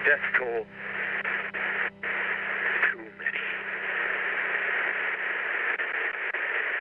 Death toll. Too many.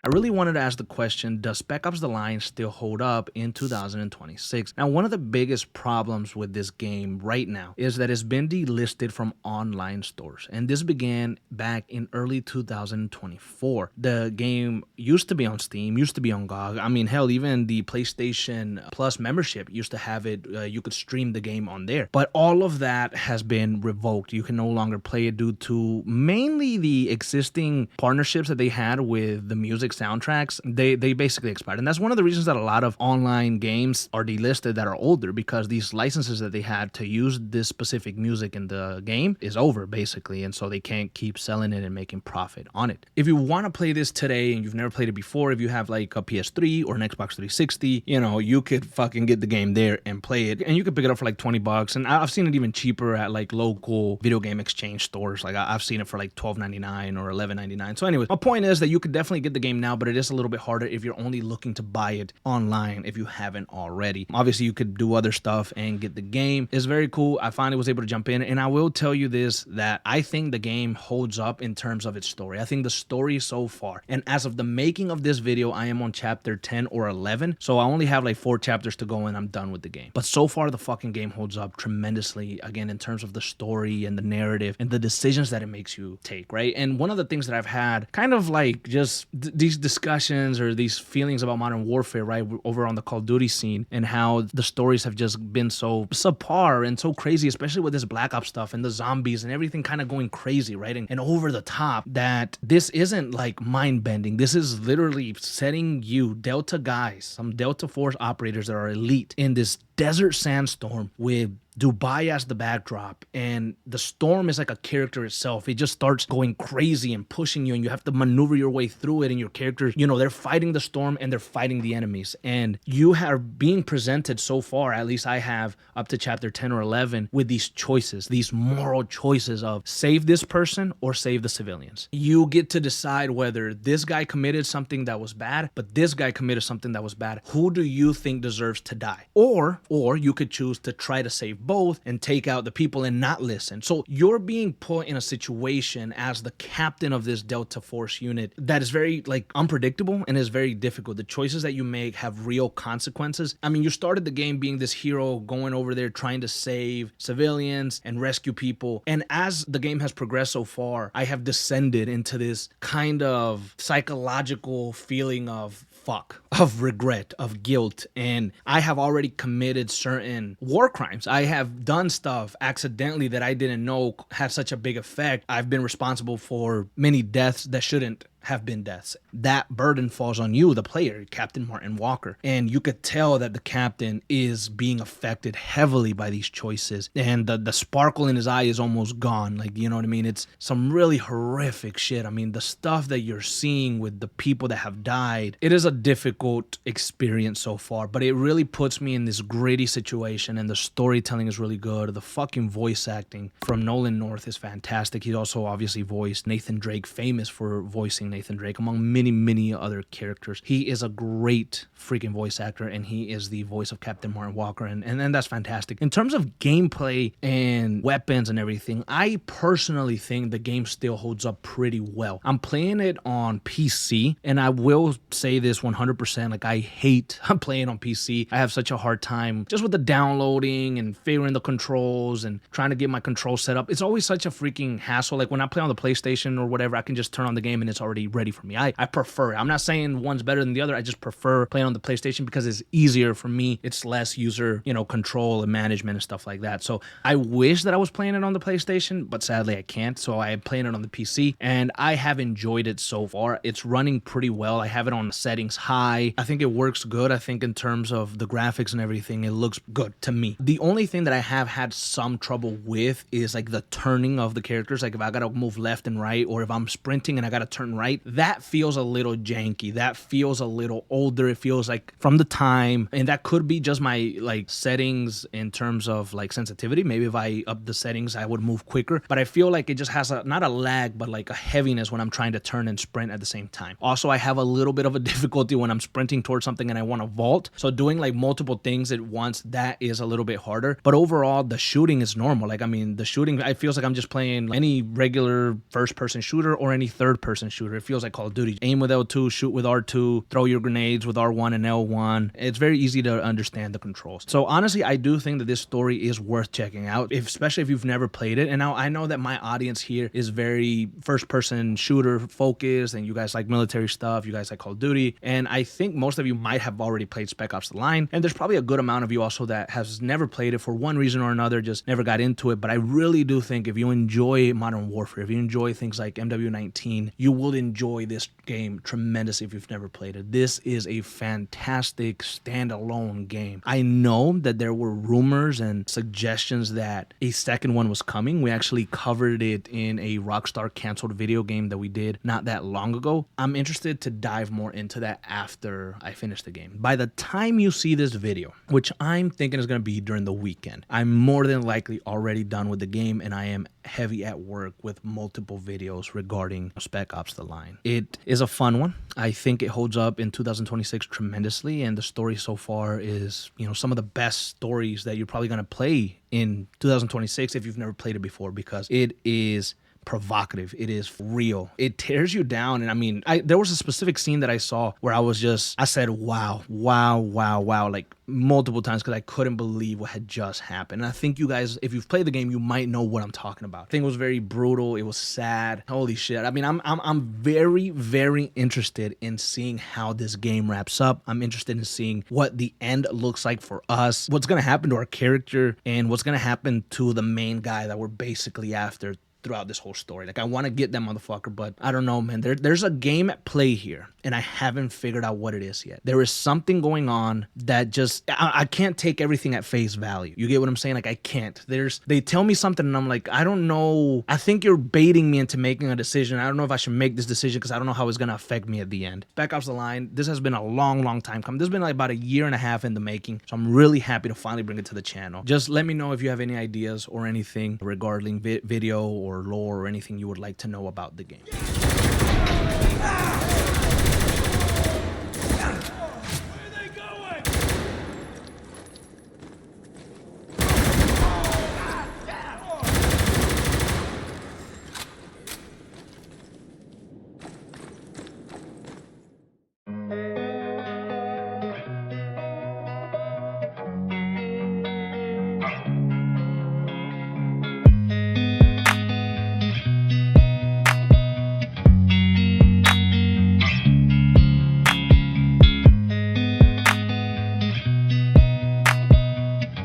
I really wanted to ask the question, does Spec Ops The Line still hold up in 2026? Now, one of the biggest problems with this game right now is that it's been delisted from online stores. And this began back in early 2024. The game used to be on Steam, used to be on GOG. I mean, hell, even the PlayStation Plus membership used to have it. You could stream the game on there. But all of that has been revoked. You can no longer play it due to mainly the existing partnerships that they had with the music soundtracks. They basically expired, and that's one of the reasons that a lot of online games are delisted that are older, because these licenses that they had to use this specific music in the game is over basically, and so they can't keep selling it and making profit on it. If you want to play this today and you've never played it before, if you have like a PS3 or an Xbox 360, you could fucking get the game there and play it, and you could pick it up for like $20, and I've seen it even cheaper at like local video game exchange stores. Like I've seen it for like $12.99 or $11.99. So anyways, my point is that you could definitely get the game now, but it is a little bit harder if you're only looking to buy it online if you haven't already. Obviously, you could do other stuff and get the game. It's very cool. I finally was able to jump in, and I will tell you this, that I think the game holds up in terms of its story. I think the story so far, and as of the making of this video, I am on chapter 10 or 11, so I only have like 4 chapters to go and I'm done with the game. But so far, the fucking game holds up tremendously, again, in terms of the story and the narrative and the decisions that it makes you take, right? And one of the things that I've had kind of like just these discussions or these feelings about Modern Warfare, right, over on the Call of Duty scene, and how the stories have just been so subpar and so crazy, especially with this Black Ops stuff and the zombies and everything kind of going crazy, right, and over the top, that this isn't like mind-bending. This is literally setting you, Delta guys, some Delta Force operators that are elite, in this desert sandstorm with Dubai as the backdrop, and the storm is like a character itself. It just starts going crazy and pushing you, and you have to maneuver your way through it, and your characters, they're fighting the storm and they're fighting the enemies, and you are being presented so far, at least I have up to chapter 10 or 11, with these choices, these moral choices of save this person or save the civilians. You get to decide whether this guy committed something that was bad, but this guy committed something that was bad. Who do you think deserves to die? Or you could choose to try to save both and take out the people and not listen. So you're being put in a situation as the captain of this Delta Force unit that is very like unpredictable and is very difficult. The choices that you make have real consequences. I mean, you started the game being this hero going over there trying to save civilians and rescue people. And as the game has progressed so far, I have descended into this kind of psychological feeling of fuck, of regret, of guilt, and I have already committed certain war crimes. I have done stuff accidentally that I didn't know had such a big effect. I've been responsible for many deaths that shouldn't have been deaths. That burden falls on you, the player, Captain Martin Walker. And you could tell that the captain is being affected heavily by these choices. And the sparkle in his eye is almost gone. Like, you know what I mean? It's some really horrific shit. I mean, the stuff that you're seeing with the people that have died, it is a difficult experience so far, but it really puts me in this gritty situation, and the storytelling is really good. The fucking voice acting from Nolan North is fantastic. He's also obviously voiced Nathan Drake, famous for voicing Nathan Drake, among many other characters. He is a great freaking voice actor, and he is the voice of Captain Martin Walker, and that's fantastic. In terms of gameplay and weapons and everything, I personally think the game still holds up pretty well. I'm playing it on PC, and I will say this 100%, like I hate playing on PC. I have such a hard time just with the downloading and figuring the controls and trying to get my controls set up. It's always such a freaking hassle. Like when I play on the PlayStation or whatever, I can just turn on the game and it's already ready for me. I prefer it. I'm not saying one's better than the other. I just prefer playing on the PlayStation because it's easier for me. It's less user, control and management and stuff like that. So I wish that I was playing it on the PlayStation, but sadly I can't. So I am playing it on the PC, and I have enjoyed it so far. It's running pretty well. I have it on settings high. I think it works good. I think in terms of the graphics and everything, it looks good to me. The only thing that I have had some trouble with is like the turning of the characters. Like if I gotta move left and right, or if I'm sprinting and I gotta turn right, right? That feels a little janky. That feels a little older. It feels like from the time, and that could be just my like settings in terms of like sensitivity. Maybe if I up the settings, I would move quicker, but I feel like it just has not a lag, but like a heaviness when I'm trying to turn and sprint at the same time. Also, I have a little bit of a difficulty when I'm sprinting towards something and I want to vault. So doing like multiple things at once, that is a little bit harder. But overall, the shooting is normal. Like, I mean, the shooting, it feels like I'm just playing any regular first person shooter or any third person shooter. It feels like Call of Duty. Aim with L2, shoot with R2, throw your grenades with R1 and L1. It's very easy to understand the controls. So honestly, I do think that this story is worth checking out, especially if you've never played it. And now I know that my audience here is very first person shooter focused, and you guys like military stuff, you guys like Call of Duty, and I think most of you might have already played Spec Ops The Line, and there's probably a good amount of you also that has never played it for one reason or another, just never got into it. But I really do think if you enjoy Modern Warfare, if you enjoy things like MW19, you will enjoy this game tremendously if you've never played it. This is a fantastic standalone game. I know that there were rumors and suggestions that a second one was coming. We actually covered it in a Rockstar canceled video game that we did not that long ago. I'm interested to dive more into that after I finish the game. By the time you see this video, which I'm thinking is going to be during the weekend, I'm more than likely already done with the game, and I am heavy at work with multiple videos regarding Spec Ops The Line. It is a fun one. I think it holds up in 2026 tremendously, and the story so far is, you know, some of the best stories that you're probably going to play in 2026 if you've never played it before, because it is provocative. It is real. It tears you down. And I mean, there was a specific scene that I saw where I said, wow, like multiple times, because I couldn't believe what had just happened. And I think you guys, if you've played the game, you might know what I'm talking about. I think it was very brutal. It was sad. Holy shit. I mean, I'm very, very interested in seeing how this game wraps up. I'm interested in seeing what the end looks like for us, what's going to happen to our character, and what's going to happen to the main guy that we're basically after throughout this whole story. Like, I want to get that motherfucker, but I don't know, man. There's a game at play here, and I haven't figured out what it is yet. There is something going on that just, I can't take everything at face value. You get what I'm saying? Like, I can't. They tell me something, and I'm like, I don't know. I think you're baiting me into making a decision. I don't know if I should make this decision because I don't know how it's going to affect me at the end. Spec Ops The Line, this has been a long time coming. This has been like about a year and a half in the making, so I'm really happy to finally bring it to the channel. Just let me know if you have any ideas or anything regarding video or lore or anything you would like to know about the game.